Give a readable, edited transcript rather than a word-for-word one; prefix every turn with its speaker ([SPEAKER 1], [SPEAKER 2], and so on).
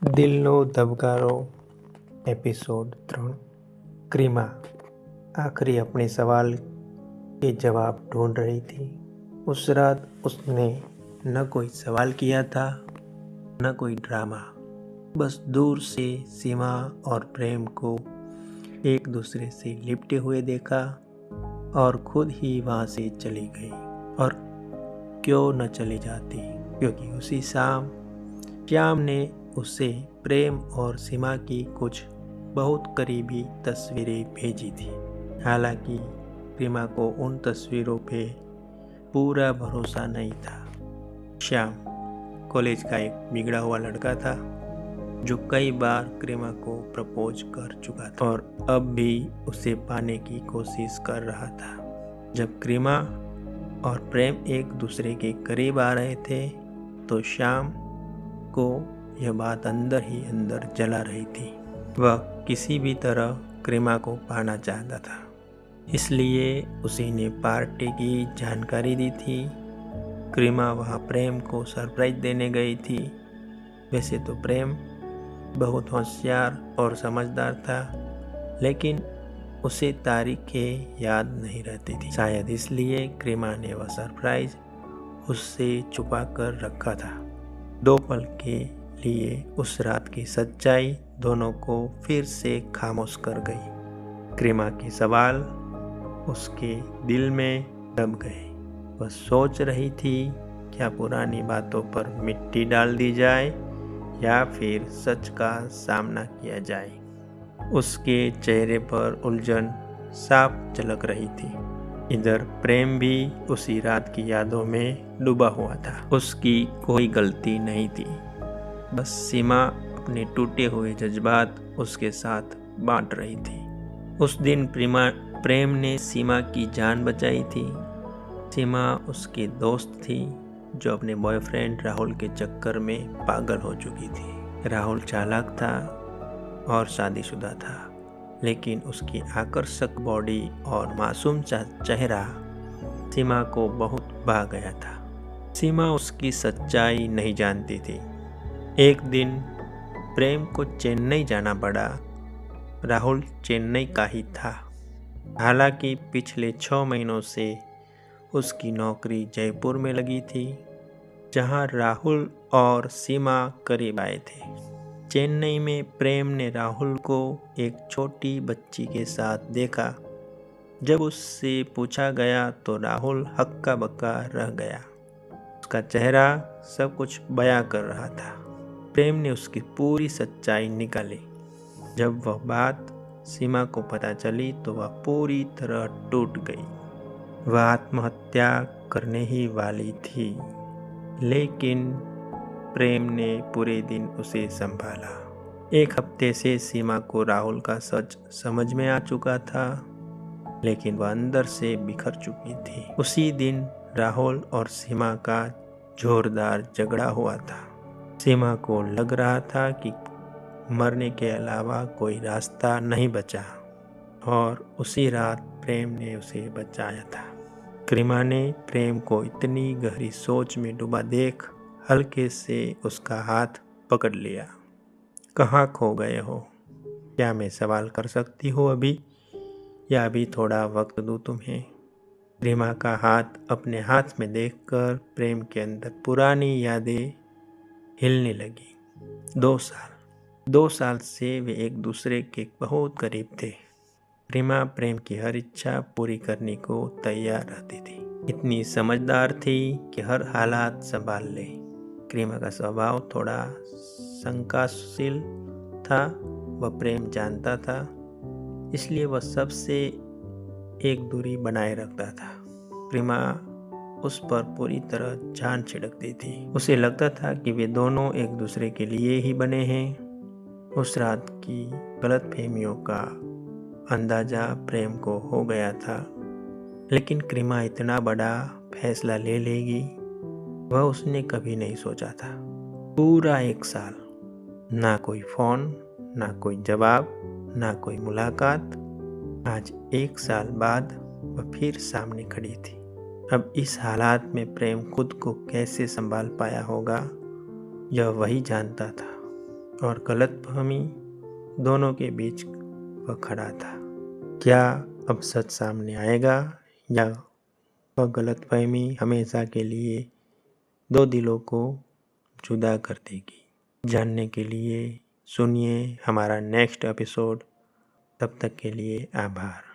[SPEAKER 1] દિલનો ધબકારો episode 3 क्रीमा आखिरी अपने सवाल के जवाब ढूंढ रही थी। उस रात उसने न कोई सवाल किया था न कोई ड्रामा, बस दूर से सीमा और प्रेम को एक दूसरे से लिपटे हुए देखा और खुद ही वहाँ से चली गई। और क्यों न चली जाती, क्योंकि उसी शाम श्याम ने उसे प्रेम और सीमा की कुछ बहुत करीबी तस्वीरें भेजी थी। हालांकि प्रेमा को उन तस्वीरों पे पूरा भरोसा नहीं था। श्याम कॉलेज का एक बिगड़ा हुआ लड़का था जो कई बार प्रेमा को प्रपोज कर चुका था और अब भी उसे पाने की कोशिश कर रहा था। जब प्रेमा और प्रेम एक दूसरे के करीब आ रहे थे तो श्याम को यह बात अंदर ही अंदर जला रही थी। वह किसी भी तरह प्रेमा को पाना चाहता था, इसलिए उसी ने पार्टी की जानकारी दी थी। प्रेमा वहाँ प्रेम को सरप्राइज देने गई थी। वैसे तो प्रेम बहुत होशियार और समझदार था, लेकिन उसे तारीखें याद नहीं रहती थी। शायद इसलिए प्रेमा ने वह सरप्राइज उससे छुपा कर रखा था। 2 पल के लिए उस रात की सच्चाई दोनों को फिर से खामोश कर गई। प्रेमा के सवाल उसके दिल में दब गए। वह सोच रही थी क्या पुरानी बातों पर मिट्टी डाल दी जाए या फिर सच का सामना किया जाए। उसके चेहरे पर उलझन साफ झलक रही थी। इधर प्रेम भी उसी रात की यादों में डूबा हुआ था। उसकी कोई गलती नहीं थी, बस सीमा अपने टूटे हुए जज्बात उसके साथ बांट रही थी। उस दिन प्रेम ने सीमा की जान बचाई थी। सीमा उसकी दोस्त थी जो अपने बॉयफ्रेंड राहुल के चक्कर में पागल हो चुकी थी। राहुल चालाक था और शादीशुदा था, लेकिन उसकी आकर्षक बॉडी और मासूम चेहरा सीमा को बहुत भा गया था। सीमा उसकी सच्चाई नहीं जानती थी। एक दिन प्रेम को चेन्नई जाना पड़ा। राहुल चेन्नई का ही था। हालांकि पिछले 6 महीनों से उसकी नौकरी जयपुर में लगी थी, जहां राहुल और सीमा करीब आए थे। चेन्नई में प्रेम ने राहुल को एक छोटी बच्ची के साथ देखा। जब उससे पूछा गया तो राहुल हक्का बक्का रह गया। उसका चेहरा सब कुछ बयां कर रहा था। प्रेम ने उसकी पूरी सच्चाई निकाली। जब वह बात सीमा को पता चली तो वह पूरी तरह टूट गई। वह आत्महत्या करने ही वाली थी, लेकिन प्रेम ने पूरे दिन उसे संभाला। 1 हफ्ते से सीमा को राहुल का सच समझ में आ चुका था, लेकिन वह अंदर से बिखर चुकी थी। उसी दिन राहुल और सीमा का जोरदार झगड़ा हुआ था। सीमा को लग रहा था कि मरने के अलावा कोई रास्ता नहीं बचा, और उसी रात प्रेम ने उसे बचाया था। प्रेमा ने प्रेम को इतनी गहरी सोच में डूबा देख हल्के से उसका हाथ पकड़ लिया। कहाँ खो गए हो? क्या मैं सवाल कर सकती हूँ अभी, या अभी थोड़ा वक्त दूँ तुम्हें? प्रेमा का हाथ अपने हाथ में देखकर प्रेम के अंदर पुरानी यादें हिलने लगी। 2 साल से वे एक दूसरे के बहुत करीब थे। प्रेमा प्रेम की हर इच्छा पूरी करने को तैयार रहती थी। इतनी समझदार थी कि हर हालात संभाल ले। प्रेमा का स्वभाव थोड़ा शंकाशील था। वह प्रेम जानता था, इसलिए वह सबसे एक दूरी बनाए रखता था। प्रेमा उस पर पूरी तरह जान छिड़कती थी। उसे लगता था कि वे दोनों एक दूसरे के लिए ही बने हैं। उस रात की गलतफहमियों का अंदाजा प्रेम को हो गया था, लेकिन प्रेमा इतना बड़ा फैसला ले लेगी वह उसने कभी नहीं सोचा था। पूरा 1 साल, ना कोई फोन, ना कोई जवाब, ना कोई मुलाकात। आज 1 साल बाद वह फिर सामने खड़ी थी। अब इस हालात में प्रेम खुद को कैसे संभाल पाया होगा, यह वही जानता था। और गलतफहमी दोनों के बीच वह खड़ा था। क्या अब सच सामने आएगा या वह गलतफहमी हमेशा के लिए दो दिलों को जुदा कर देगी? जानने के लिए सुनिए हमारा नेक्स्ट एपिसोड। तब तक के लिए आभार।